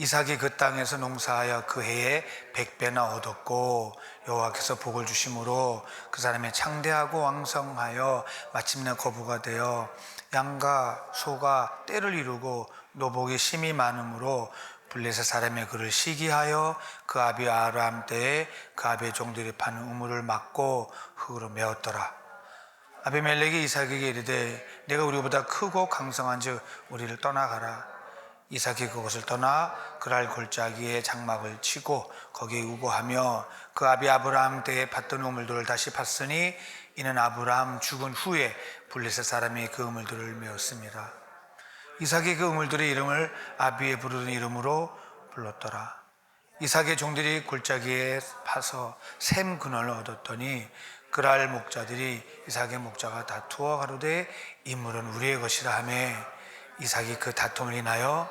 이삭이 그 땅에서 농사하여 그 해에 100배나 얻었고 여호와께서 복을 주심으로 그 사람이 창대하고 왕성하여 마침내 거부가 되어 양과 소가 떼를 이루고 노복이 심히 많으므로 블레셋 사람의 그를 시기하여 그 아비 아브라함 때에 그 아비의 종들이 파는 우물을 막고 흙으로 메었더라. 아비멜렉이 이삭에게 이르되 내가 우리보다 크고 강성한즉 우리를 떠나가라. 이삭이 그곳을 떠나 그랄 골짜기에 장막을 치고 거기에 우거하며 그 아비 아브라함 때에 팠던 우물들을 다시 팠으니 이는 아브라함 죽은 후에 블레셋 사람이 그 우물들을 메었습니다. 이삭이 그 우물들의 이름을 아비에 부르는 이름으로 불렀더라. 이삭의 종들이 골짜기에 파서 샘 근원을 얻었더니 그랄 목자들이 이삭의 목자가 다투어 가로되 이 물은 우리의 것이라 하매 이삭이 그 다툼을 인하여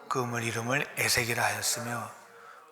그 우물 이름을 에색이라 하였으며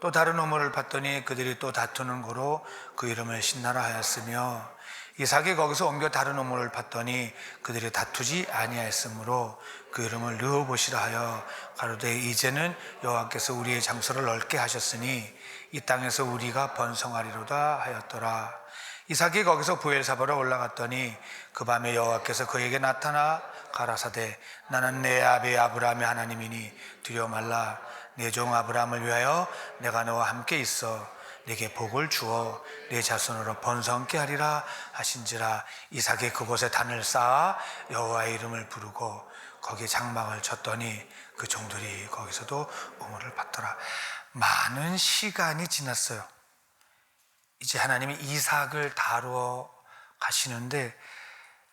또 다른 우물을 봤더니 그들이 또 다투는 고로 그 이름을 신나라 하였으며 이삭이 거기서 옮겨 다른 우물을 봤더니 그들이 다투지 아니하였으므로 그 이름을 르호봇이라 하여 가로되 이제는 여호와께서 우리의 장소를 넓게 하셨으니 이 땅에서 우리가 번성하리로다 하였더라. 이삭이 거기서 부엘사바로 올라갔더니 그 밤에 여호와께서 그에게 나타나 가라사대 나는 내 아비 아브라함의 하나님이니 두려워 말라. 내 종 아브라함을 위하여 내가 너와 함께 있어 네게 복을 주어 네 자손으로 번성케 하리라 하신지라. 이삭이 그곳에 단을 쌓아 여호와의 이름을 부르고 거기에 장막을 쳤더니 그 종들이 거기서도 우물을 받더라. 많은 시간이 지났어요. 이제 하나님이 이삭을 다루어 가시는데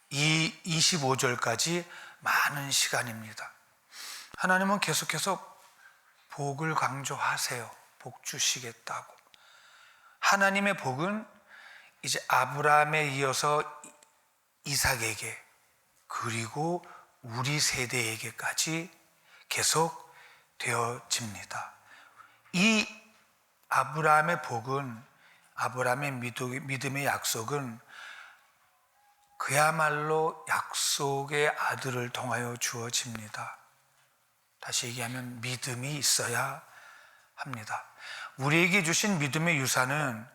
이 25절까지 많은 시간입니다. 하나님은 계속해서 복을 강조하세요. 복 주시겠다고. 하나님의 복은 이제 아브라함에 이어서 이삭에게 그리고 우리 세대에게까지 계속 되어집니다. 이 아브라함의 복은, 아브라함의 믿음의 약속은 그야말로 약속의 아들을 통하여 주어집니다. 다시 얘기하면 믿음이 있어야 합니다. 우리에게 주신 믿음의 유산은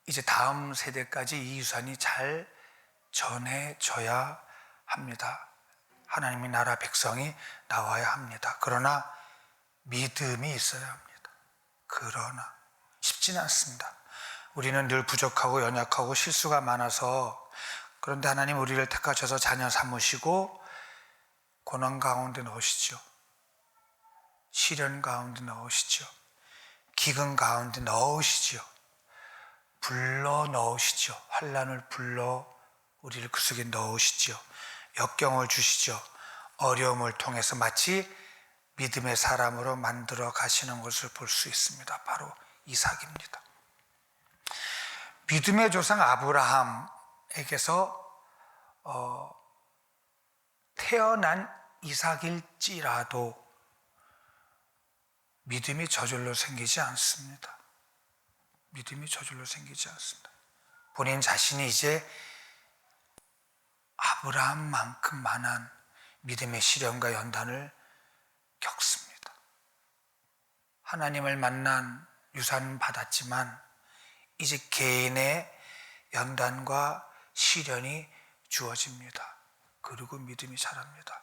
이제 다음 세대까지 이 유산이 잘 전해져야 합니다. 하나님의 나라 백성이 나와야 합니다. 그러나 믿음이 있어야 합니다. 그러나 쉽지는 않습니다. 우리는 늘 부족하고 연약하고 실수가 많아서, 그런데 하나님 우리를 택하셔서 자녀 삼으시고 고난 가운데 넣으시죠. 시련 가운데 넣으시죠. 기근 가운데 넣으시죠. 불러 넣으시죠. 환난을 불러 우리를 그 속에 넣으시죠. 역경을 주시죠. 어려움을 통해서 마치 믿음의 사람으로 만들어 가시는 것을 볼 수 있습니다. 바로 이삭입니다. 믿음의 조상 아브라함에게서 태어난 이삭일지라도 믿음이 저절로 생기지 않습니다. 믿음이 저절로 생기지 않습니다. 본인 자신이 이제 아브라함만큼만한 믿음의 시련과 연단을 겪습니다. 하나님을 만난 유산 받았지만 이제 개인의 연단과 시련이 주어집니다. 그리고 믿음이 자랍니다.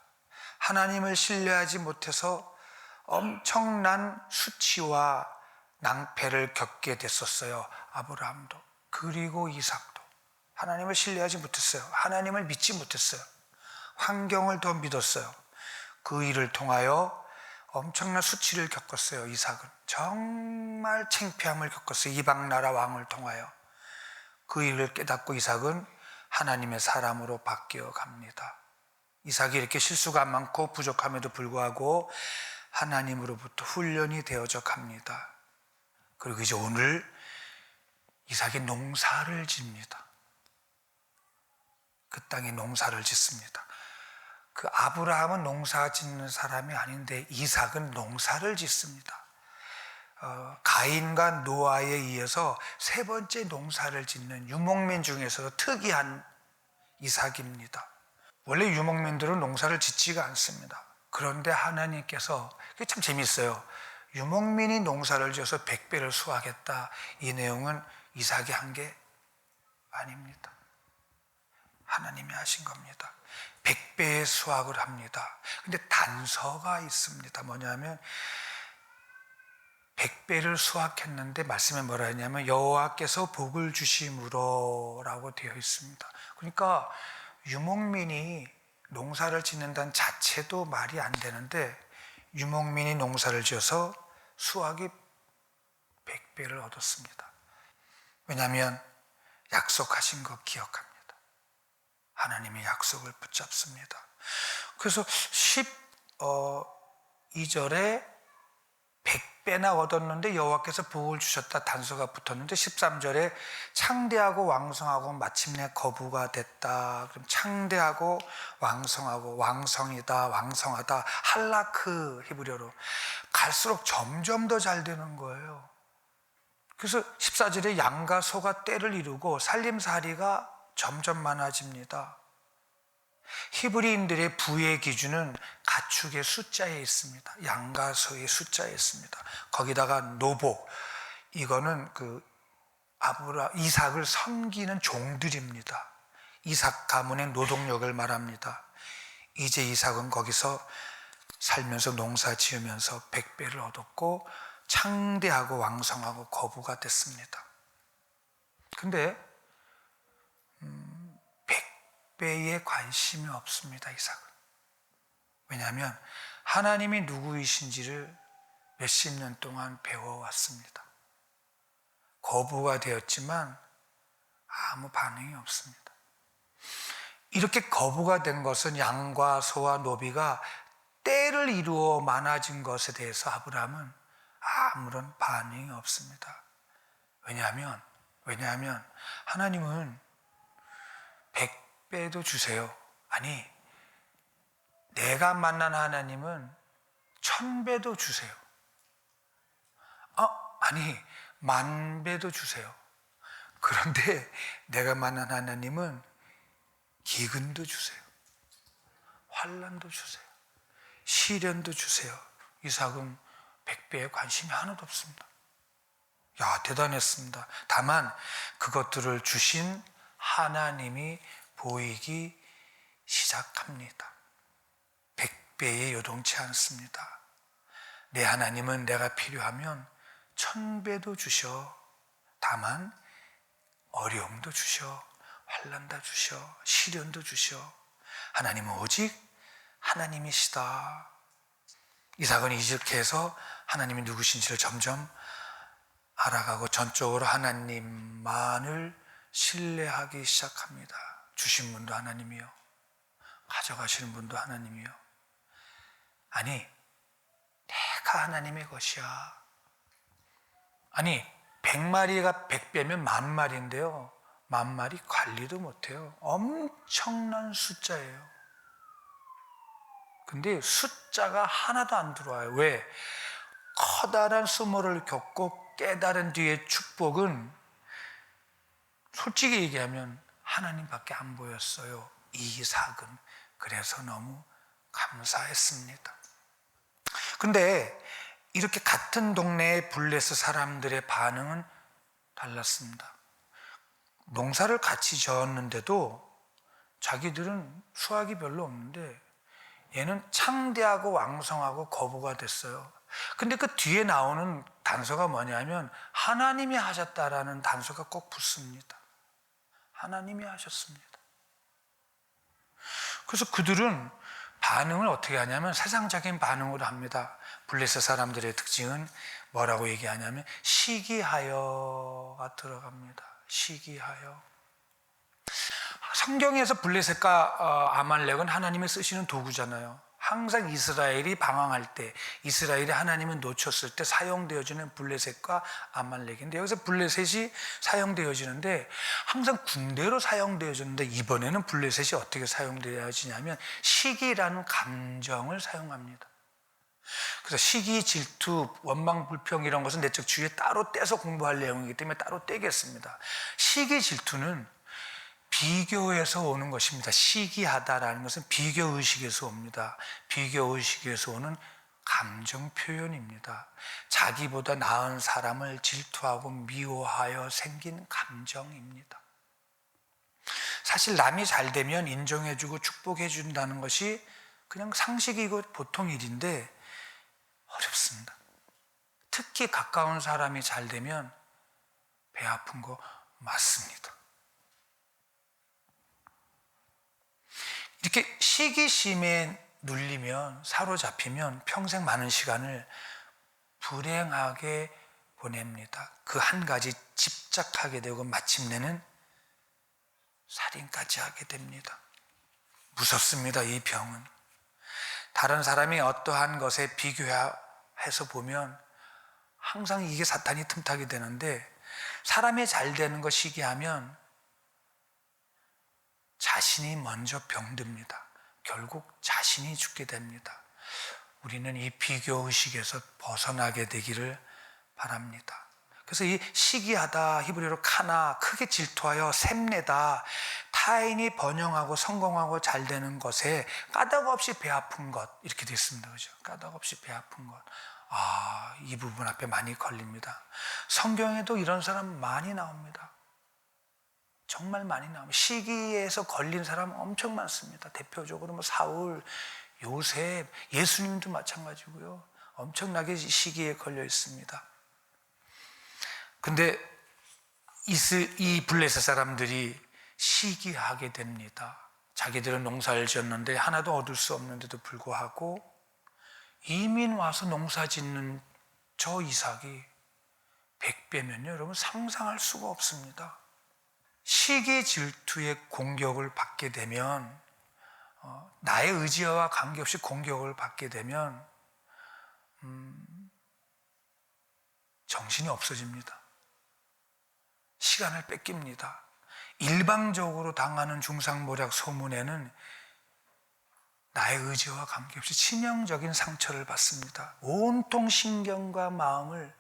하나님을 신뢰하지 못해서 엄청난 수치와 낭패를 겪게 됐었어요. 아브라함도 그리고 이삭도 하나님을 신뢰하지 못했어요. 하나님을 믿지 못했어요. 환경을 더 믿었어요. 그 일을 통하여 엄청난 수치를 겪었어요. 이삭은 정말 창피함을 겪었어요. 이방 나라 왕을 통하여. 그 일을 깨닫고 이삭은 하나님의 사람으로 바뀌어 갑니다. 이삭이 이렇게 실수가 많고 부족함에도 불구하고 하나님으로부터 훈련이 되어져 갑니다. 그리고 이제 오늘 이삭이 농사를 짓니다. 그 땅에 농사를 짓습니다. 그 아브라함은 농사 짓는 사람이 아닌데 이삭은 농사를 짓습니다. 가인과 노아에 이어서 세 번째 농사를 짓는 유목민 중에서도 특이한 이삭입니다. 원래 유목민들은 농사를 짓지가 않습니다. 그런데 하나님께서, 그게 참 재밌어요. 유목민이 농사를 지어서 100배를 수확했다. 이 내용은 이삭이 한 게 아닙니다. 하나님이 하신 겁니다. 100배의 수확을 합니다. 근데 단서가 있습니다. 뭐냐면 100배를 수확했는데 말씀에 뭐라 했냐면 여호와께서 복을 주심으로 라고 되어 있습니다. 그러니까 유목민이 농사를 짓는다는 자체도 말이 안 되는데 유목민이 농사를 지어서 수확이 100배를 얻었습니다. 왜냐하면 약속하신 거 기억합니다. 하나님의 약속을 붙잡습니다. 그래서 12절에 100배나 얻었는데 여호와께서 복을 주셨다 단서가 붙었는데 13절에 창대하고 왕성하고 마침내 거부가 됐다. 그럼 창대하고 왕성하고 왕성이다 왕성하다 할라크 히브리어로 갈수록 점점 더 잘 되는 거예요. 그래서 14절에 양과 소가 떼를 이루고 살림살이가 점점 많아집니다. 히브리인들의 부의 기준은 가축의 숫자에 있습니다. 양과 소의 숫자에 있습니다. 거기다가 노복, 이거는 이삭을 섬기는 종들입니다. 이삭 가문의 노동력을 말합니다. 이제 이삭은 거기서 살면서 농사 지으면서 100배를 얻었고 창대하고 왕성하고 거부가 됐습니다. 근데 100배에 관심이 없습니다. 이삭은. 왜냐하면 하나님이 누구이신지를 몇십 년 동안 배워왔습니다. 거부가 되었지만 아무 반응이 없습니다. 이렇게 거부가 된 것은 양과 소와 노비가 떼를 이루어 많아진 것에 대해서 아브라함은 아무런 반응이 없습니다. 왜냐하면 하나님은 100배도 주세요. 아니, 내가 만난 하나님은 1000배도 주세요. 아니, 10,000배도 주세요. 그런데 내가 만난 하나님은 기근도 주세요. 환난도 주세요. 시련도 주세요. 이삭은 100배에 관심이 하나도 없습니다. 야, 대단했습니다. 다만 그것들을 주신 하나님이 보이기 시작합니다. 100배에 요동치 않습니다. 내 하나님은 내가 필요하면 1000배도 주셔. 다만 어려움도 주셔. 환난도 주셔. 시련도 주셔. 하나님은 오직 하나님이시다. 이삭은 이렇게 해서 하나님이 누구신지를 점점 알아가고 전적으로 하나님만을 신뢰하기 시작합니다. 주신 분도 하나님이요. 가져가시는 분도 하나님이요. 아니, 내가 하나님의 것이야. 아니, 100마리가 100배면 10,000마리인데요. 10,000마리 관리도 못해요. 엄청난 숫자예요. 근데 숫자가 하나도 안 들어와요. 왜? 커다란 수모를 겪고 깨달은 뒤의 축복은 솔직히 얘기하면 하나님밖에 안 보였어요. 이삭은. 그래서 너무 감사했습니다. 근데 이렇게 같은 동네의 블레스 사람들의 반응은 달랐습니다. 농사를 같이 지었는데도 자기들은 수확이 별로 없는데 얘는 창대하고 왕성하고 거부가 됐어요. 근데 그 뒤에 나오는 단서가 뭐냐면 하나님이 하셨다라는 단서가 꼭 붙습니다. 하나님이 하셨습니다. 그래서 그들은 반응을 어떻게 하냐면 세상적인 반응으로 합니다. 블레셋 사람들의 특징은 뭐라고 얘기하냐면 시기하여가 들어갑니다. 시기하여. 성경에서 블레셋과 아말렉은 하나님이 쓰시는 도구잖아요. 항상 이스라엘이 방황할 때, 이스라엘이 하나님을 놓쳤을 때 사용되어지는 블레셋과 아말렉인데, 여기서 블레셋이 사용되어지는데 항상 군대로 사용되어지는데 이번에는 블레셋이 어떻게 사용되어지냐면 시기라는 감정을 사용합니다. 그래서 시기, 질투, 원망, 불평 이런 것은 내적 주의에 따로 떼서 공부할 내용이기 때문에 따로 떼겠습니다. 시기, 질투는 비교에서 오는 것입니다. 시기하다라는 것은 비교의식에서 옵니다. 비교의식에서 오는 감정 표현입니다. 자기보다 나은 사람을 질투하고 미워하여 생긴 감정입니다. 사실 남이 잘 되면 인정해주고 축복해준다는 것이 그냥 상식이고 보통 일인데 어렵습니다. 특히 가까운 사람이 잘 되면 배 아픈 거 맞습니다. 이렇게 시기심에 눌리면, 사로잡히면 평생 많은 시간을 불행하게 보냅니다. 그 한 가지 집착하게 되고 마침내는 살인까지 하게 됩니다. 무섭습니다. 이 병은 다른 사람이 어떠한 것에 비교해서 보면 항상 이게 사탄이 틈타게 되는데, 사람이 잘 되는 거 시기하면 자신이 먼저 병듭니다. 결국 자신이 죽게 됩니다. 우리는 이 비교의식에서 벗어나게 되기를 바랍니다. 그래서 이 시기하다, 히브리어로 카나, 크게 질투하여 샘내다, 타인이 번영하고 성공하고 잘 되는 것에 까닭 없이 배 아픈 것, 이렇게 되어 있습니다. 그죠? 까닭 없이 배 아픈 것. 이 부분 앞에 많이 걸립니다. 성경에도 이런 사람 많이 나옵니다. 정말 많이 나옵니다. 시기에서 걸린 사람 엄청 많습니다. 대표적으로 뭐 사울, 요셉, 예수님도 마찬가지고요. 엄청나게 시기에 걸려 있습니다. 근데 이 블레셋 사람들이 시기하게 됩니다. 자기들은 농사를 지었는데 하나도 얻을 수 없는데도 불구하고 이민 와서 농사 짓는 저 이삭이 100배면요, 여러분 상상할 수가 없습니다. 시기 질투의 공격을 받게 되면, 나의 의지와 관계없이 공격을 받게 되면 정신이 없어집니다. 시간을 뺏깁니다. 일방적으로 당하는 중상모략 소문에는 나의 의지와 관계없이 치명적인 상처를 받습니다. 온통 신경과 마음을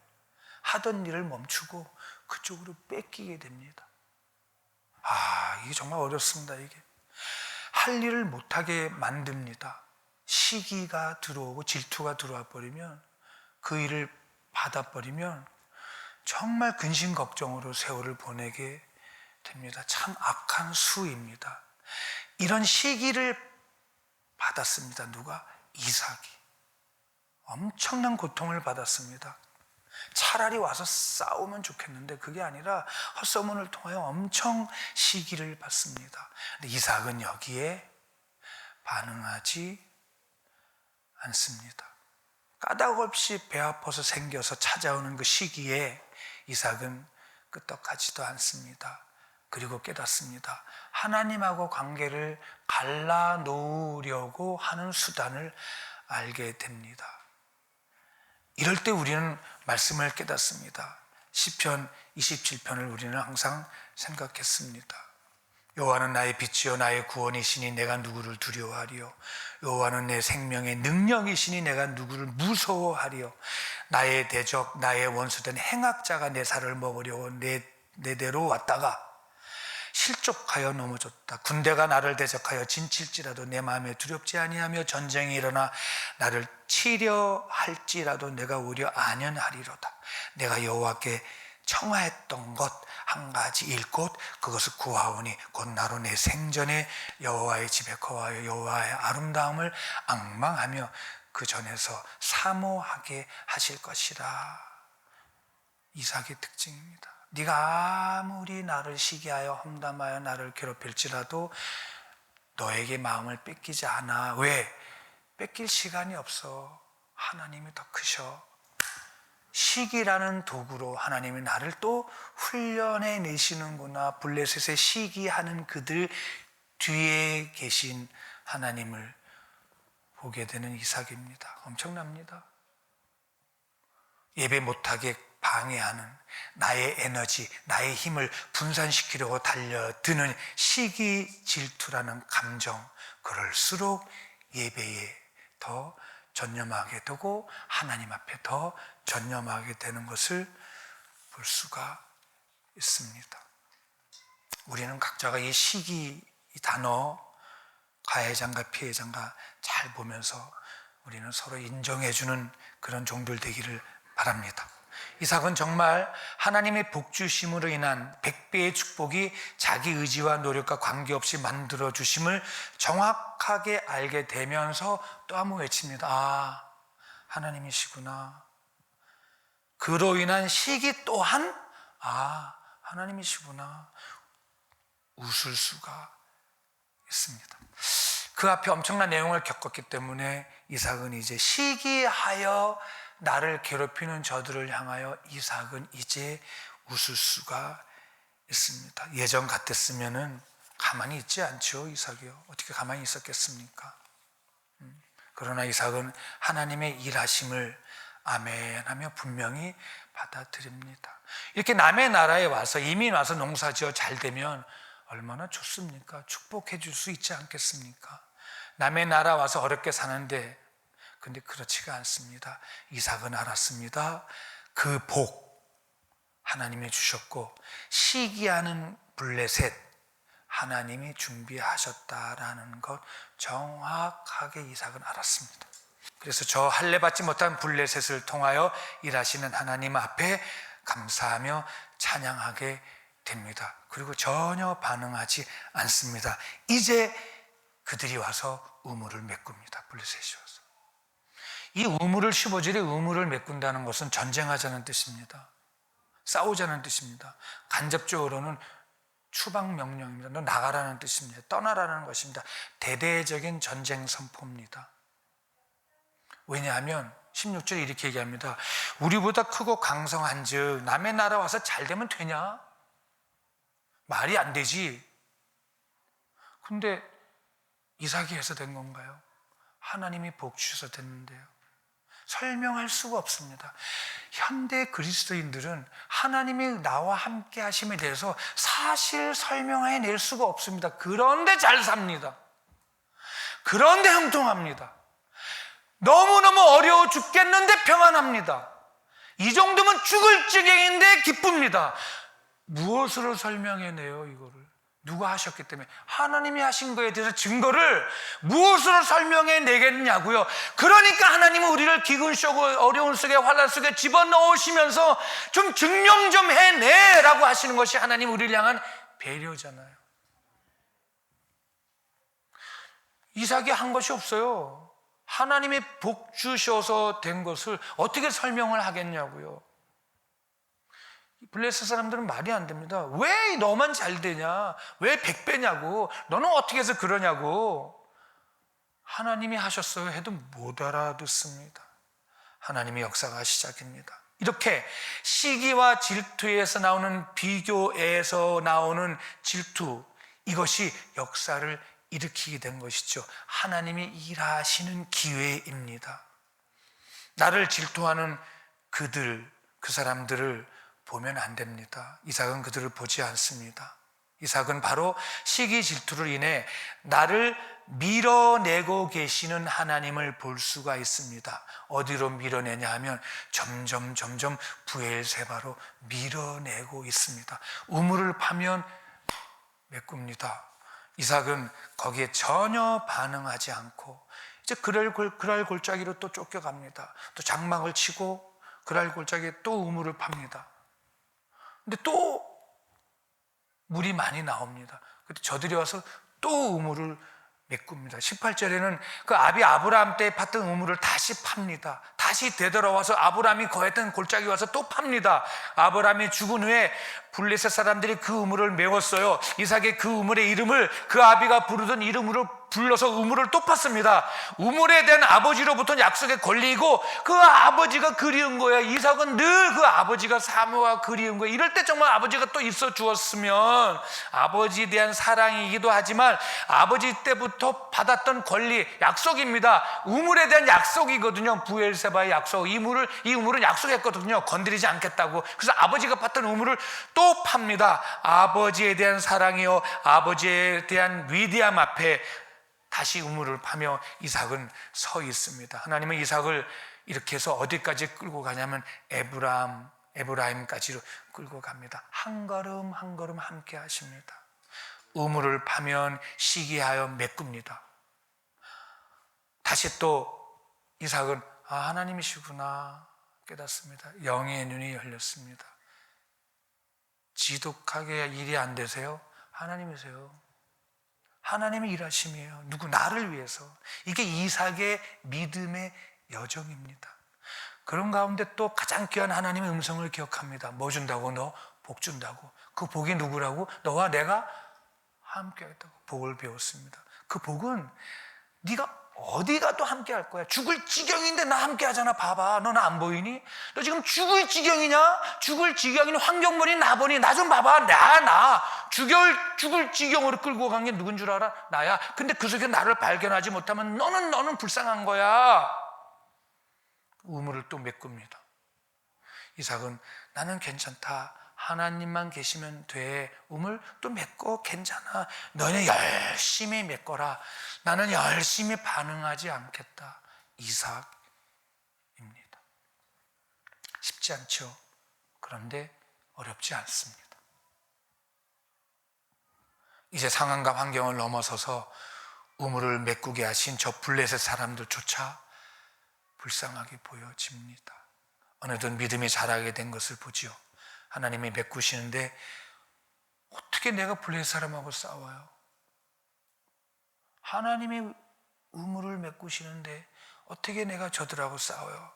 하던 일을 멈추고 그쪽으로 뺏기게 됩니다. 이게 정말 어렵습니다. 이게 할 일을 못하게 만듭니다. 시기가 들어오고 질투가 들어와 버리면, 그 일을 받아버리면 정말 근심걱정으로 세월을 보내게 됩니다. 참 악한 수입니다. 이런 시기를 받았습니다. 누가? 이삭이. 엄청난 고통을 받았습니다. 차라리 와서 싸우면 좋겠는데 그게 아니라 헛소문을 통하여 엄청 시기를 받습니다. 근데 이삭은 여기에 반응하지 않습니다. 까닭 없이 배 아파서 생겨서 찾아오는 그 시기에 이삭은 끄떡하지도 않습니다. 그리고 깨닫습니다. 하나님하고 관계를 갈라놓으려고 하는 수단을 알게 됩니다. 이럴 때 우리는 말씀을 깨닫습니다. 시편 27편을 우리는 항상 생각했습니다. 여호와는 나의 빛이요 나의 구원이시니 내가 누구를 두려워하리요. 여호와는 내 생명의 능력이시니 내가 누구를 무서워하리요. 나의 대적 나의 원수된 행악자가 내 살을 먹으려고 내대로 왔다가 실족하여 넘어졌다. 군대가 나를 대적하여 진칠지라도 내 마음에 두렵지 아니하며 전쟁이 일어나 나를 치려 할지라도 내가 오히려 안연하리로다. 내가 여호와께 청하였던 것 한 가지 일곧 그것을 구하오니 곧 나로 내 생전에 여호와의 집에 거하여 여호와의 아름다움을 앙망하며 그 전에서 사모하게 하실 것이라. 이삭의 특징입니다. 네가 아무리 나를 시기하여 험담하여 나를 괴롭힐지라도 너에게 마음을 뺏기지 않아. 왜? 뺏길 시간이 없어. 하나님이 더 크셔. 시기라는 도구로 하나님이 나를 또 훈련해 내시는구나. 블레셋에 시기하는 그들 뒤에 계신 하나님을 보게 되는 이삭입니다. 엄청납니다. 예배 못하게 방해하는 나의 에너지, 나의 힘을 분산시키려고 달려드는 시기 질투라는 감정, 그럴수록 예배에 더 전념하게 되고 하나님 앞에 더 전념하게 되는 것을 볼 수가 있습니다. 우리는 각자가 이 시기, 이 단어, 가해장과 피해장과 잘 보면서 우리는 서로 인정해주는 그런 종들 되기를 바랍니다. 이삭은 정말 하나님의 복 주심으로 인한 100배의 축복이 자기 의지와 노력과 관계없이 만들어 주심을 정확하게 알게 되면서 또 한 번 외칩니다. 아, 하나님이시구나. 그로 인한 시기 또한 아, 하나님이시구나. 웃을 수가 있습니다. 그 앞에 엄청난 내용을 겪었기 때문에 이삭은 이제 시기하여 나를 괴롭히는 저들을 향하여 이삭은 이제 웃을 수가 있습니다. 예전 같았으면은 가만히 있지 않죠. 이삭이요. 어떻게 가만히 있었겠습니까? 그러나 이삭은 하나님의 일하심을 아멘하며 분명히 받아들입니다. 이렇게 남의 나라에 와서 이민 와서 농사지어 잘 되면 얼마나 좋습니까? 축복해 줄 수 있지 않겠습니까? 남의 나라 와서 어렵게 사는데 근데 그렇지가 않습니다. 이삭은 알았습니다. 그 복 하나님이 주셨고 시기하는 블레셋 하나님이 준비하셨다라는 것 정확하게 이삭은 알았습니다. 그래서 저 할례 받지 못한 블레셋을 통하여 일하시는 하나님 앞에 감사하며 찬양하게 됩니다. 그리고 전혀 반응하지 않습니다. 이제 그들이 와서 우물을 메꿉니다. 블레셋이 와서. 이 우물을 15절에 우물을 메꾼다는 것은 전쟁하자는 뜻입니다. 싸우자는 뜻입니다. 간접적으로는 추방 명령입니다. 너 나가라는 뜻입니다. 떠나라는 것입니다. 대대적인 전쟁 선포입니다. 왜냐하면 16절에 이렇게 얘기합니다. 우리보다 크고 강성한 즉 남의 나라 와서 잘 되면 되냐? 말이 안 되지. 근데 이삭이 해서 된 건가요? 하나님이 복 주셔서 됐는데요. 설명할 수가 없습니다. 현대 그리스도인들은 하나님이 나와 함께 하심에 대해서 사실 설명해낼 수가 없습니다. 그런데 잘 삽니다. 그런데 형통합니다. 너무너무 어려워 죽겠는데 평안합니다. 이 정도면 죽을 지경인데 기쁩니다. 무엇으로 설명해내요, 이거를? 누가 하셨기 때문에 하나님이 하신 거에 대해서 증거를 무엇으로 설명해 내겠냐고요. 그러니까 하나님은 우리를 기근 속에 어려운 속에 환난 속에 집어넣으시면서 좀 증명 좀 해내라고 하시는 것이 하나님 우리를 향한 배려잖아요. 이삭이 한 것이 없어요. 하나님이 복 주셔서 된 것을 어떻게 설명을 하겠냐고요. 블레셋 사람들은 말이 안 됩니다. 왜 너만 잘 되냐? 왜 100배냐고? 너는 어떻게 해서 그러냐고? 하나님이 하셨어요 해도 못 알아듣습니다. 하나님의 역사가 시작입니다. 이렇게 시기와 질투에서 나오는 비교에서 나오는 질투, 이것이 역사를 일으키게 된 것이죠. 하나님이 일하시는 기회입니다. 나를 질투하는 그들, 그 사람들을 보면 안 됩니다. 이삭은 그들을 보지 않습니다. 이삭은 바로 시기 질투를 인해 나를 밀어내고 계시는 하나님을 볼 수가 있습니다. 어디로 밀어내냐 하면 점점 부엘세바로 밀어내고 있습니다. 우물을 파면 메꿉니다. 이삭은 거기에 전혀 반응하지 않고 이제 그랄 골짜기로 또 쫓겨갑니다. 또 장막을 치고 그랄 골짜기에 또 우물을 팝니다. 근데 또 물이 많이 나옵니다. 그때 저들이 와서 또 우물을 메꿉니다. 18절에는 그 아비 아브라함 때 팠던 우물을 다시 팝니다. 다시 되돌아와서 아브라함이 거했던 골짜기 와서 또 팝니다. 아브라함이 죽은 후에 블레셋 사람들이 그 우물을 메웠어요. 이삭의 그 우물의 이름을 그 아비가 부르던 이름으로 불러서 우물을 또 팠습니다. 우물에 대한 아버지로부터 약속에 걸리고 그 아버지가 그리운 거예요. 이삭은 늘 그 아버지가 사모가 그리운 거예요. 이럴 때 정말 아버지가 또 있어 주었으면, 아버지에 대한 사랑이기도 하지만 아버지 때부터 받았던 권리, 약속입니다. 우물에 대한 약속이거든요. 부엘세바의 약속. 이 우물은 약속했거든요. 건드리지 않겠다고. 그래서 아버지가 팠던 우물을 또 팝니다. 아버지에 대한 사랑이요, 아버지에 대한 위대함 앞에 다시 우물을 파며 이삭은 서 있습니다. 하나님은 이삭을 이렇게 해서 어디까지 끌고 가냐면 에브라임까지로 끌고 갑니다. 한 걸음 한 걸음 함께 하십니다. 우물을 파면 시기하여 메꿉니다. 다시 또 이삭은 하나님이시구나 깨닫습니다. 영의 눈이 열렸습니다. 지독하게 일이 안 되세요? 하나님이세요. 하나님의 일하심이에요. 누구? 나를 위해서. 이게 이삭의 믿음의 여정입니다. 그런 가운데 또 가장 귀한 하나님의 음성을 기억합니다. 뭐 준다고? 너 복 준다고. 그 복이 누구라고? 너와 내가 함께 하겠다고 복을 배웠습니다. 그 복은 네가 어디 가도 함께 할 거야. 죽을 지경인데 나 함께 하잖아. 봐봐. 너 나 안 보이니? 너 지금 죽을 지경이냐? 죽을 지경이니 환경 보니 나 보니 나 좀 봐봐. 나 죽을 지경으로 끌고 간 게 누군 줄 알아? 나야. 근데 그 속에 나를 발견하지 못하면 너는 불쌍한 거야. 우물을 또 메꿉니다. 이삭은 나는 괜찮다. 하나님만 계시면 돼. 우물 또 메꿔. 괜찮아. 너네 열심히 메꿔라. 나는 열심히 반응하지 않겠다. 이삭입니다. 쉽지 않죠. 그런데 어렵지 않습니다. 이제 상황과 환경을 넘어서서 우물을 메꾸게 하신 저 블레셋 사람들조차 불쌍하게 보여집니다. 어느덧 믿음이 자라게 된 것을 보지요. 하나님이 메꾸시는데 어떻게 내가 블레셋 사람하고 싸워요? 하나님이 우물을 메꾸시는데 어떻게 내가 저들하고 싸워요?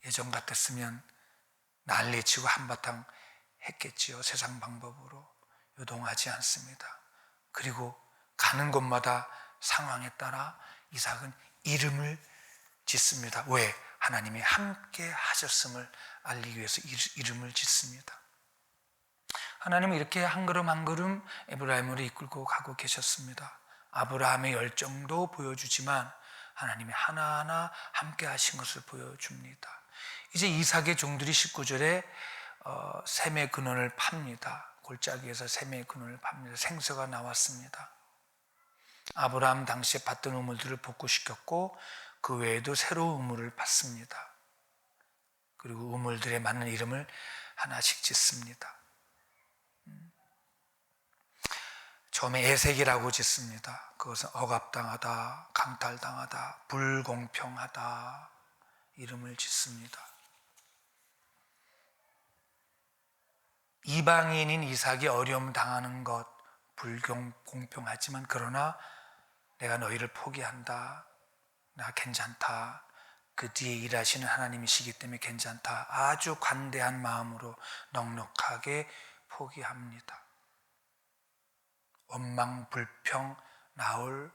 예전 같았으면 난리치고 한바탕 했겠지요. 세상 방법으로. 요동하지 않습니다. 그리고 가는 곳마다 상황에 따라 이삭은 이름을 짓습니다. 왜? 하나님이 함께 하셨음을 알리기 위해서 이름을 짓습니다. 하나님은 이렇게 한 걸음 한 걸음 에브라임을 이끌고 가고 계셨습니다. 아브라함의 열정도 보여주지만 하나님이 하나하나 함께 하신 것을 보여줍니다. 이제 이삭의 종들이 19절에 셈의 근원을 팝니다. 골짜기에서 셈의 근원을 팝니다. 생수가 나왔습니다. 아브라함 당시에 봤던 우물들을 복구시켰고 그 외에도 새로운 우물을 팠습니다. 그리고 우물들에 맞는 이름을 하나씩 짓습니다. 처음에 에색이라고 짓습니다. 그것은 억압당하다, 강탈당하다, 불공평하다 이름을 짓습니다. 이방인인 이삭이 어려움 당하는 것 불공평하지만 그러나 내가 너희를 포기한다. 나 괜찮다. 그 뒤에 일하시는 하나님이시기 때문에 괜찮다. 아주 관대한 마음으로 넉넉하게 포기합니다. 원망, 불평 나올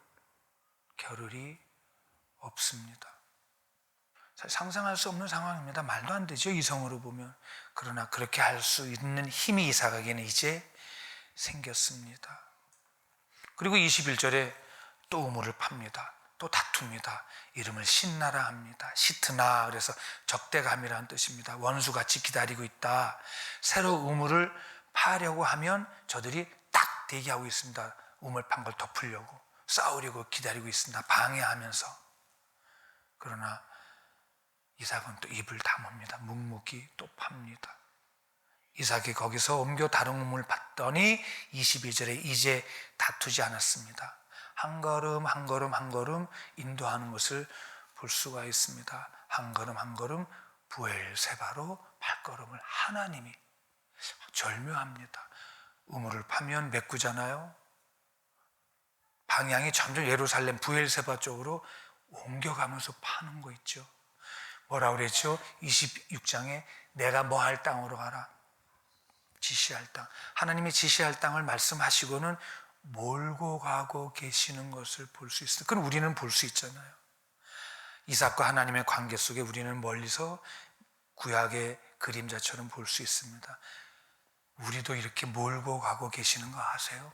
겨를이 없습니다. 사실 상상할 수 없는 상황입니다. 말도 안 되죠. 이성으로 보면. 그러나 그렇게 할 수 있는 힘이 이삭에게는 이제 생겼습니다. 그리고 21절에 또 우물을 팝니다. 또 다툽니다. 이름을 신나라 합니다. 시트나 그래서 적대감이라는 뜻입니다. 원수같이 기다리고 있다. 새로 우물을 파려고 하면 저들이 딱 대기하고 있습니다. 우물 판 걸 덮으려고 싸우려고 기다리고 있습니다. 방해하면서. 그러나 이삭은 또 입을 다뭅니다. 묵묵히 또 팝니다. 이삭이 거기서 옮겨 다른 우물을 팠더니 22절에 이제 다투지 않았습니다. 한 걸음 한 걸음 한 걸음 인도하는 것을 볼 수가 있습니다. 한 걸음 한 걸음 부엘세바로 발걸음을 하나님이 절묘합니다. 우물을 파면 메꾸잖아요. 방향이 점점 예루살렘 부엘세바 쪽으로 옮겨가면서 파는 거 있죠. 뭐라고 그랬죠? 26장에 내가 뭐 할 땅으로 가라. 지시할 땅. 하나님이 지시할 땅을 말씀하시고는 몰고 가고 계시는 것을 볼 수 있어요. 그건 우리는 볼 수 있잖아요. 이삭과 하나님의 관계 속에 우리는 멀리서 구약의 그림자처럼 볼 수 있습니다. 우리도 이렇게 몰고 가고 계시는 거 아세요?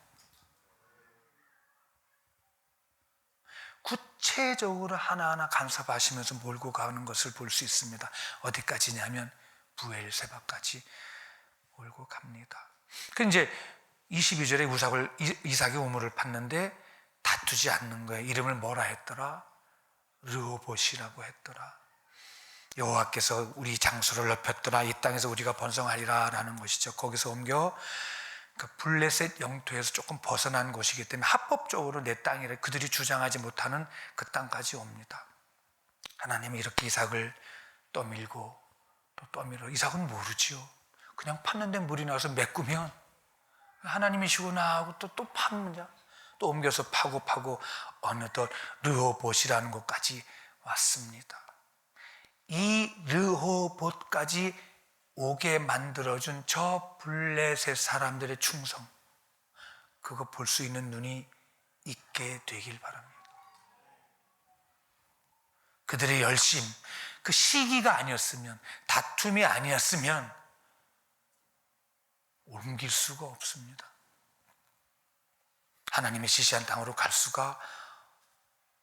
구체적으로 하나하나 간섭하시면서 몰고 가는 것을 볼 수 있습니다. 어디까지냐면 부엘세바까지 몰고 갑니다. 그 이제 22절에 이삭이 우물을 팠는데 다투지 않는 거예요. 이름을 뭐라 했더라? 르호봇이라고 했더라. 여호와께서 우리 장수를 높였더라. 이 땅에서 우리가 번성하리라 라는 것이죠. 거기서 옮겨 그 블레셋 영토에서 조금 벗어난 곳이기 때문에 합법적으로 내 땅이라 그들이 주장하지 못하는 그 땅까지 옵니다. 하나님이 이렇게 이삭을 떠밀고 또 떠밀어. 이삭은 모르지요. 그냥 팠는데 물이 나와서 메꾸면 하나님이시구나 하고 또 팝니다. 또 옮겨서 파고 어느덧 르호봇이라는 곳까지 왔습니다. 이 르호봇까지 오게 만들어준 저 블레셋 사람들의 충성, 그거 볼 수 있는 눈이 있게 되길 바랍니다. 그들의 열심, 그 시기가 아니었으면, 다툼이 아니었으면 옮길 수가 없습니다. 하나님의 지시한 땅으로 갈 수가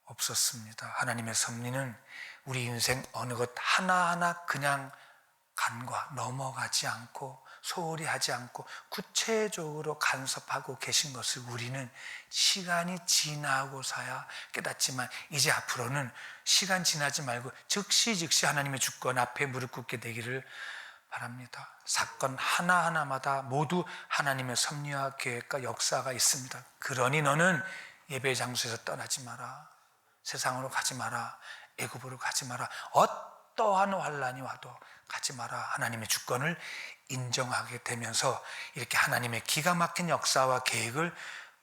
없었습니다. 하나님의 섭리는 우리 인생 어느 것 하나하나 그냥 간과 넘어가지 않고 소홀히 하지 않고 구체적으로 간섭하고 계신 것을 우리는 시간이 지나고서야 깨닫지만, 이제 앞으로는 시간 지나지 말고 즉시 하나님의 주권 앞에 무릎 꿇게 되기를 바랍니다. 사건 하나하나마다 모두 하나님의 섭리와 계획과 역사가 있습니다. 그러니 너는 예배 장소에서 떠나지 마라. 세상으로 가지 마라. 애굽으로 가지 마라. 어떠한 환난이 와도 가지 마라. 하나님의 주권을 인정하게 되면서 이렇게 하나님의 기가 막힌 역사와 계획을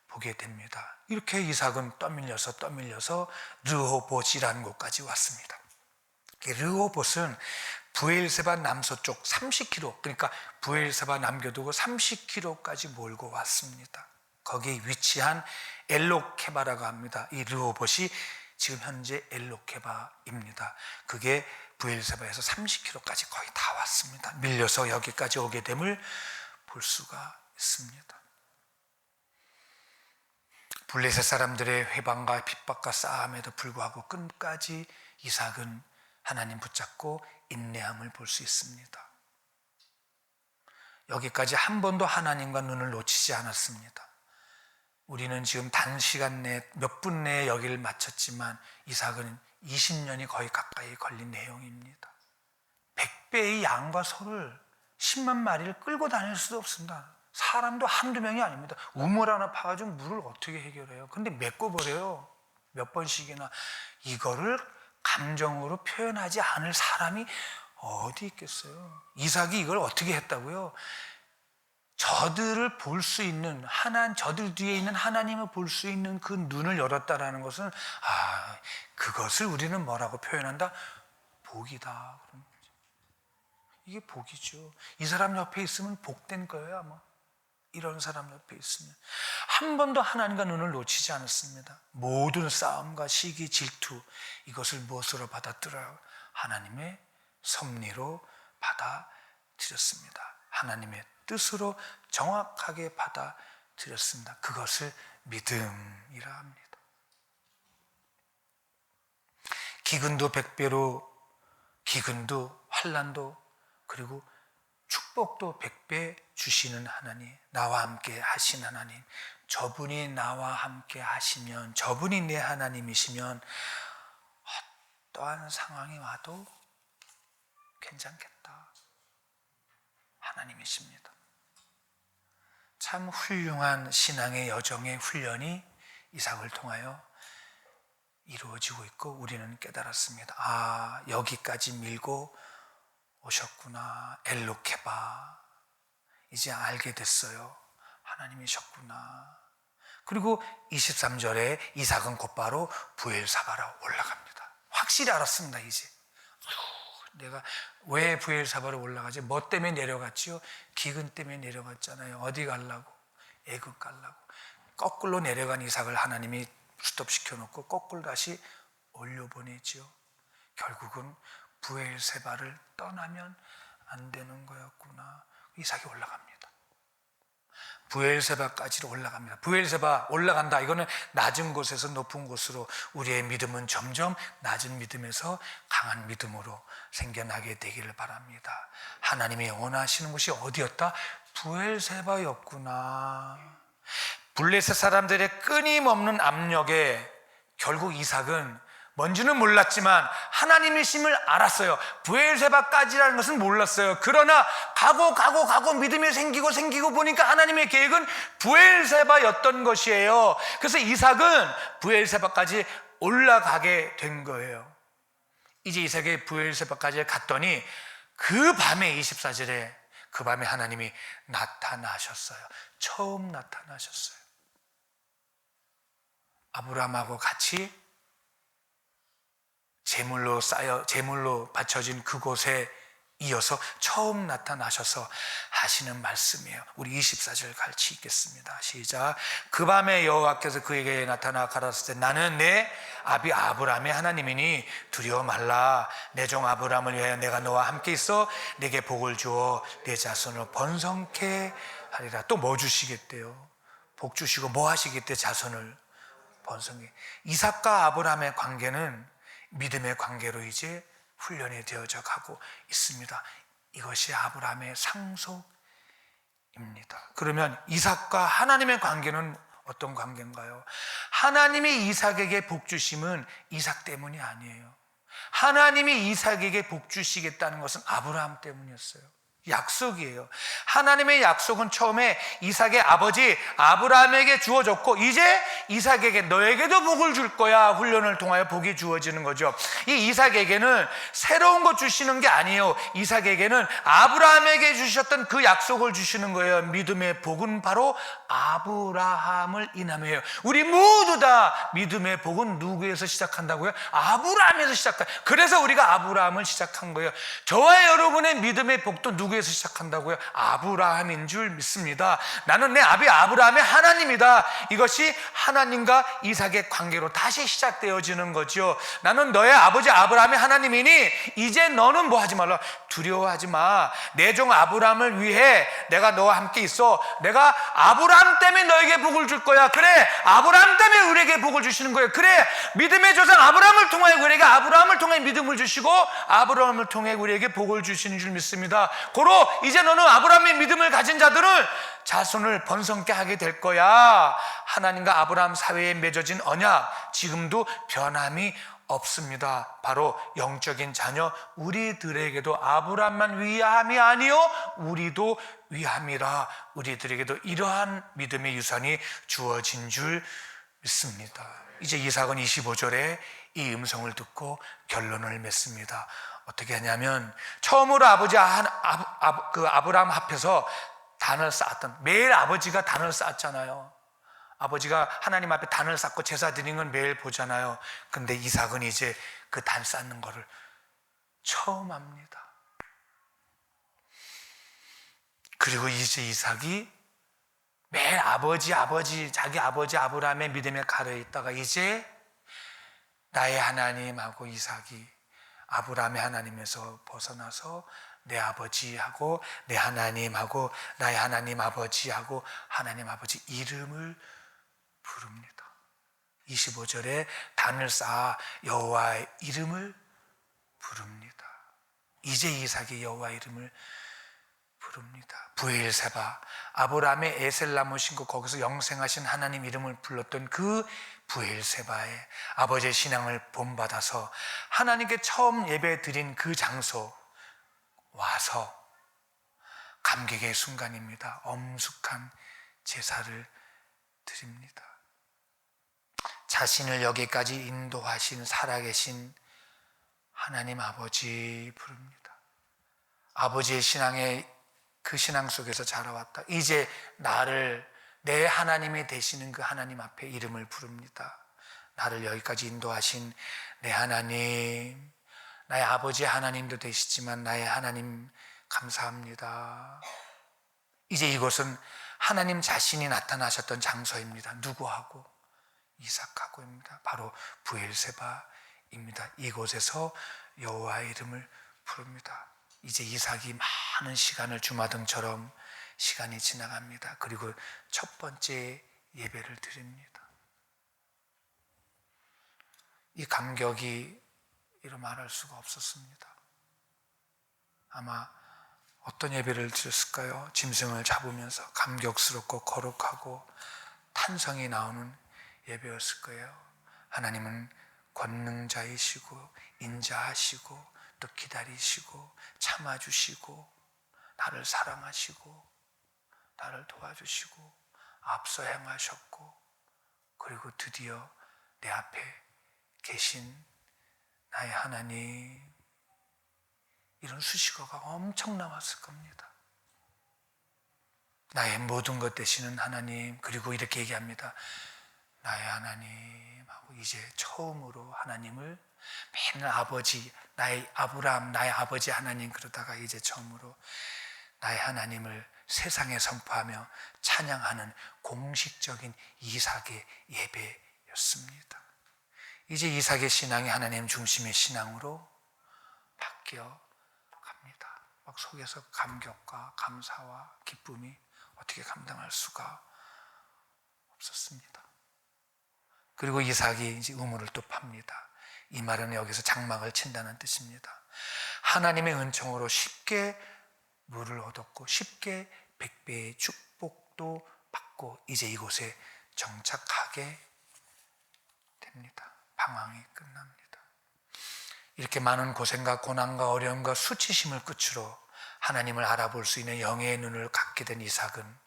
보게 됩니다. 이렇게 이삭은 떠밀려서 르호봇이라는 곳까지 왔습니다. 르호봇은 브엘세바 남서쪽 30km, 그러니까 브엘세바 남겨두고 30km까지 몰고 왔습니다. 거기에 위치한 엘로케바라고 합니다. 이 르호봇이 지금 현재 엘로케바입니다. 그게 브엘세바에서 30km까지 거의 다 왔습니다. 밀려서 여기까지 오게 됨을 볼 수가 있습니다. 블레셋 사람들의 회방과 핍박과 싸움에도 불구하고 끝까지 이삭은 하나님 붙잡고 인내함을 볼 수 있습니다. 여기까지 한 번도 하나님과 눈을 놓치지 않았습니다. 우리는 지금 단시간 내 몇 분 내에 여기를 마쳤지만 이삭은 20년이 거의 가까이 걸린 내용입니다. 100배의 양과 소를 10만 마리를 끌고 다닐 수도 없습니다. 사람도 한두 명이 아닙니다. 우물 하나 파가지고 물을 어떻게 해결해요? 근데 메꿔버려요. 몇 번씩이나. 이거를 감정으로 표현하지 않을 사람이 어디 있겠어요? 이삭이 이걸 어떻게 했다고요? 저들을 볼 수 있는, 저들 뒤에 있는 하나님을 볼 수 있는 그 눈을 열었다라는 것은, 그것을 우리는 뭐라고 표현한다? 복이다. 이게 복이죠. 이 사람 옆에 있으면 복된 거예요, 아마. 이런 사람 옆에 있으면. 한 번도 하나님과 눈을 놓치지 않았습니다. 모든 싸움과 시기, 질투, 이것을 무엇으로 받아들여요? 하나님의 섭리로 받아들였습니다. 하나님의 뜻으로 정확하게 받아들였습니다. 그것을 믿음이라 합니다. 기근도 100배로, 기근도 환난도, 그리고 축복도 100배 주시는 하나님, 나와 함께 하신 하나님, 저분이 나와 함께 하시면, 저분이 내 하나님이시면 어떠한 상황이 와도 괜찮겠다. 하나님이십니다. 참 훌륭한 신앙의 여정의 훈련이 이삭을 통하여 이루어지고 있고 우리는 깨달았습니다. 여기까지 밀고 오셨구나. 엘로케바. 이제 알게 됐어요. 하나님이셨구나. 그리고 23절에 이삭은 곧바로 브엘사바로 올라갑니다. 확실히 알았습니다. 이제 내가 왜 브엘사바로 올라가지? 뭐 때문에 내려갔지요? 기근 때문에 내려갔잖아요. 어디 가려고? 애굽 가려고. 거꾸로 내려간 이삭을 하나님이 스톱시켜 놓고 거꾸로 다시 올려보내지요. 결국은 브엘세바를 떠나면 안 되는 거였구나. 이삭이 올라갑니다. 브엘세바까지로 올라갑니다. 브엘세바 올라간다. 이거는 낮은 곳에서 높은 곳으로, 우리의 믿음은 점점 낮은 믿음에서 강한 믿음으로 생겨나게 되기를 바랍니다. 하나님이 원하시는 곳이 어디였다? 브엘세바였구나. 블레셋 사람들의 끊임없는 압력에 결국 이삭은 뭔지는 몰랐지만 하나님이심을 알았어요. 브엘세바까지라는 것은 몰랐어요. 그러나 가고 믿음이 생기고 보니까 하나님의 계획은 브엘세바였던 것이에요. 그래서 이삭은 브엘세바까지 올라가게 된 거예요. 이제 이삭의 브엘세바까지 갔더니 그 밤에 24절에 그 밤에 하나님이 나타나셨어요. 처음 나타나셨어요. 아브라함하고 같이 제물로 바쳐진 그곳에 이어서 처음 나타나셔서 하시는 말씀이에요. 우리 24절 같이 읽겠습니다. 시작. 그 밤에 여호와께서 그에게 나타나 가라사대 나는 내 아비 아브라함의 하나님이니 두려워 말라. 내 종 아브라함을 위하여 내가 너와 함께 있어 내게 복을 주어 내 자손을 번성케 하리라. 또 뭐 주시겠대요? 복 주시고 뭐 하시겠대? 자손을 번성해. 이삭과 아브라함의 관계는 믿음의 관계로 이제 훈련이 되어져 가고 있습니다. 이것이 아브라함의 상속입니다. 그러면 이삭과 하나님의 관계는 어떤 관계인가요? 하나님이 이삭에게 복 주심은 이삭 때문이 아니에요. 하나님이 이삭에게 복 주시겠다는 것은 아브라함 때문이었어요. 약속이에요. 하나님의 약속은 처음에 이삭의 아버지 아브라함에게 주어졌고 이제 이삭에게 너에게도 복을 줄 거야 훈련을 통하여 복이 주어지는 거죠. 이 이삭에게는 새로운 것 주시는 게 아니에요. 이삭에게는 아브라함에게 주셨던 그 약속을 주시는 거예요. 믿음의 복은 바로 아브라함을 인함이에요. 우리 모두 다 믿음의 복은 누구에서 시작한다고요? 아브라함에서 시작한. 그래서 우리가 아브라함을 시작한 거예요. 저와 여러분의 믿음의 복도 누구에서 시작한다고요? 아브라함인 줄 믿습니다. 나는 내 아비 아브라함의 하나님이다. 이것이 하나님과 이삭의 관계로 다시 시작되어지는 거죠. 나는 너의 아버지 아브라함의 하나님이니 이제 너는 뭐 하지 말라. 두려워하지 마. 내 종 아브라함을 위해 내가 너와 함께 있어. 내가 아브라함 때문에 너에게 복을 줄 거야. 그래, 아브라함 때문에 우리에게 복을 주시는 거예요. 그래, 믿음의 조상 아브라함을 통하여 우리에게 아브라함을 통해 믿음을 주시고 아브라함을 통해 우리에게 복을 주시는 줄 믿습니다. 고로 이제 너는 아브라함의 믿음을 가진 자들은 자손을 번성케 하게 될 거야. 하나님과 아브라함 사이에 맺어진 언약 지금도 변함이 없습니다. 바로 영적인 자녀 우리들에게도 아브라함만 위함이 아니요 우리도 위함이라. 우리들에게도 이러한 믿음의 유산이 주어진 줄 믿습니다. 이제 이삭은 25절에 이 음성을 듣고 결론을 맺습니다. 어떻게 하냐면 처음으로 아브라함 앞에서 단을 쌓았던, 매일 아버지가 단을 쌓았잖아요. 아버지가 하나님 앞에 단을 쌓고 제사 드리는 건 매일 보잖아요. 근데 이삭은 이제 그 단 쌓는 거를 처음 합니다. 그리고 이제 이삭이 매일 자기 아버지 아브라함의 믿음에 가려 있다가 이제 나의 하나님하고 이삭이 아브라함의 하나님에서 벗어나서 내 아버지하고 내 하나님하고 나의 하나님 아버지하고 하나님 아버지 이름을 부릅니다. 25절에 단을 쌓아 여호와의 이름을 부릅니다. 이제 이삭이 여호와 이름을 부릅니다. 브엘세바, 아브라함의 에셀나무 신고 거기서 영생하신 하나님 이름을 불렀던 그 브엘세바에 아버지의 신앙을 본받아서 하나님께 처음 예배 드린 그 장소 와서 감격의 순간입니다. 엄숙한 제사를 드립니다. 자신을 여기까지 인도하신 살아계신 하나님 아버지 부릅니다. 아버지의 신앙의 그 신앙 속에서 자라왔다. 이제 나를 내 하나님이 되시는 그 하나님 앞에 이름을 부릅니다. 나를 여기까지 인도하신 내 하나님, 나의 아버지 하나님도 되시지만 나의 하나님 감사합니다. 이제 이곳은 하나님 자신이 나타나셨던 장소입니다. 누구하고? 이삭하고입니다. 바로 브엘세바입니다. 이곳에서 여호와의 이름을 부릅니다. 이제 이삭이 많은 시간을 주마등처럼 시간이 지나갑니다. 그리고 첫 번째 예배를 드립니다. 이 감격이 이루 말할 수가 없었습니다. 아마 어떤 예배를 드렸을까요? 짐승을 잡으면서 감격스럽고 거룩하고 탄성이 나오는 예배였을 거예요. 하나님은 권능자이시고 인자하시고 또 기다리시고 참아주시고 나를 사랑하시고 나를 도와주시고 앞서 행하셨고 그리고 드디어 내 앞에 계신 나의 하나님, 이런 수식어가 엄청 나왔을 겁니다. 나의 모든 것 되시는 하나님. 그리고 이렇게 얘기합니다. 나의 하나님 하고 이제 처음으로 하나님을 맨날 아버지, 나의 아브라함, 나의 아버지 하나님 그러다가 이제 처음으로 나의 하나님을 세상에 선포하며 찬양하는 공식적인 이삭의 예배였습니다. 이제 이삭의 신앙이 하나님 중심의 신앙으로 바뀌어 갑니다. 막 속에서 감격과 감사와 기쁨이 어떻게 감당할 수가 없었습니다. 그리고 이삭이 이제 우물을 또 팝니다. 이 말은 여기서 장막을 친다는 뜻입니다. 하나님의 은총으로 쉽게 물을 얻었고 쉽게 100배의 축복도 받고 이제 이곳에 정착하게 됩니다. 방황이 끝납니다. 이렇게 많은 고생과 고난과 어려움과 수치심을 끝으로 하나님을 알아볼 수 있는 영의 눈을 갖게 된 이삭은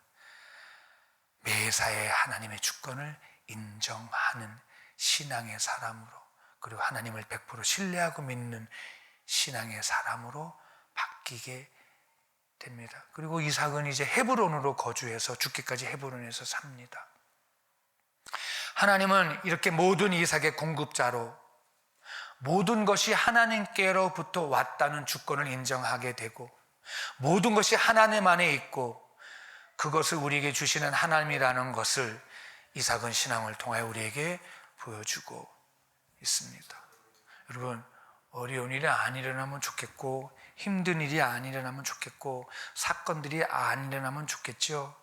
매사에 하나님의 주권을 인정하는 신앙의 사람으로, 그리고 하나님을 100% 신뢰하고 믿는 신앙의 사람으로 바뀌게 됩니다. 그리고 이삭은 이제 헤브론으로 거주해서 죽기까지 헤브론에서 삽니다. 하나님은 이렇게 모든 이삭의 공급자로 모든 것이 하나님께로부터 왔다는 주권을 인정하게 되고 모든 것이 하나님 안에 있고 그것을 우리에게 주시는 하나님이라는 것을 이삭은 신앙을 통하여 우리에게 보여주고 있습니다. 여러분, 어려운 일이 안 일어나면 좋겠고 힘든 일이 안 일어나면 좋겠고 사건들이 안 일어나면 좋겠죠?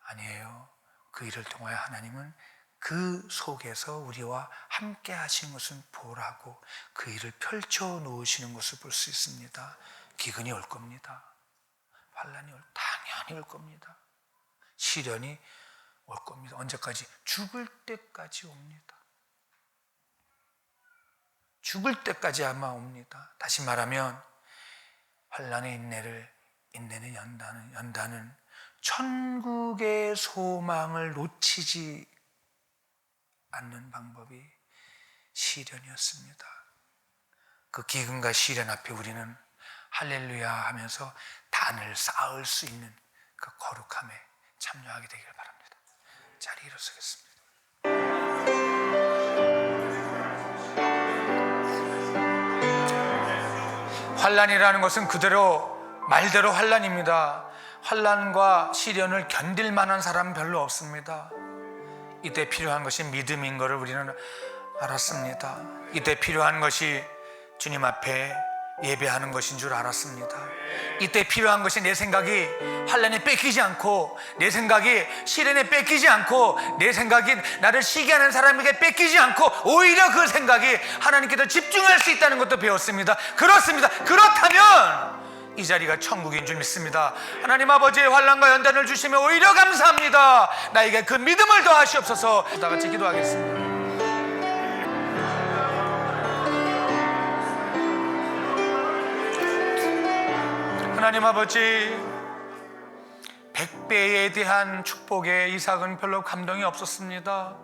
아니에요. 그 일을 통하여 하나님은 그 속에서 우리와 함께 하신 것은 보라고 그 일을 펼쳐 놓으시는 것을 볼 수 있습니다. 기근이 올 겁니다. 환난이 당연히 올 겁니다. 시련이 올 겁니다. 언제까지? 죽을 때까지 옵니다. 죽을 때까지 아마 옵니다. 다시 말하면 환난의 인내는 연다는 천국의 소망을 놓치지 않는 방법이 시련이었습니다. 그 기근과 시련 앞에 우리는 할렐루야 하면서 단을 쌓을 수 있는 그 거룩함에 참여하게 되길 바랍니다. 자리에 일어서겠습니다. 환난이라는 것은 그대로 말대로 환난입니다. 환난과 시련을 견딜 만한 사람은 별로 없습니다. 이때 필요한 것이 믿음인 것을 우리는 알았습니다. 이때 필요한 것이 주님 앞에 예배하는 것인 줄 알았습니다. 이때 필요한 것이 내 생각이 환난에 뺏기지 않고 내 생각이 시련에 뺏기지 않고 내 생각이 나를 시기하는 사람에게 뺏기지 않고 오히려 그 생각이 하나님께 더 집중할 수 있다는 것도 배웠습니다. 그렇습니다. 그렇다면 이 자리가 천국인 줄 믿습니다. 하나님 아버지의 환난과 연단을 주시며 오히려 감사합니다. 나에게 그 믿음을 더하시옵소서. 다 같이 기도하겠습니다. 하나님 아버지, 100배에 대한 축복에 이삭은 별로 감동이 없었습니다.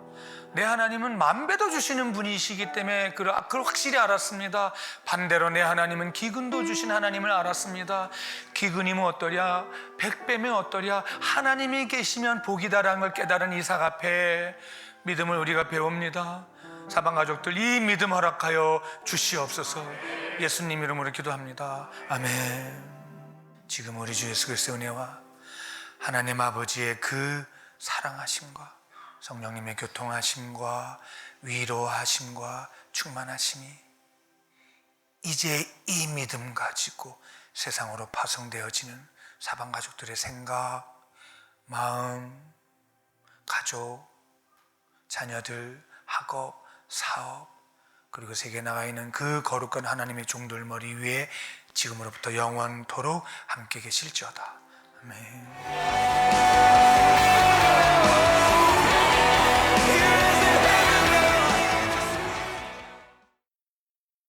내 하나님은 10,000배도 주시는 분이시기 때문에 그걸 확실히 알았습니다. 반대로 내 하나님은 기근도 주신 하나님을 알았습니다. 기근이면 어떠랴, 100배면 어떠랴, 하나님이 계시면 복이다라는 걸 깨달은 이삭 앞에 믿음을 우리가 배웁니다. 사방가족들 이 믿음 허락하여 주시옵소서. 예수님 이름으로 기도합니다. 아멘. 지금 우리 주 예수 그리스도의 은혜와 하나님 아버지의 그 사랑하심과 성령님의 교통하심과 위로하심과 충만하심이 이제 이 믿음 가지고 세상으로 파송되어지는 사방가족들의 생각, 마음, 가족, 자녀들, 학업, 사업, 그리고 세계에 나가 있는 그 거룩한 하나님의 종들 머리 위에 지금으로부터 영원토록 함께 계실지어다. 아멘.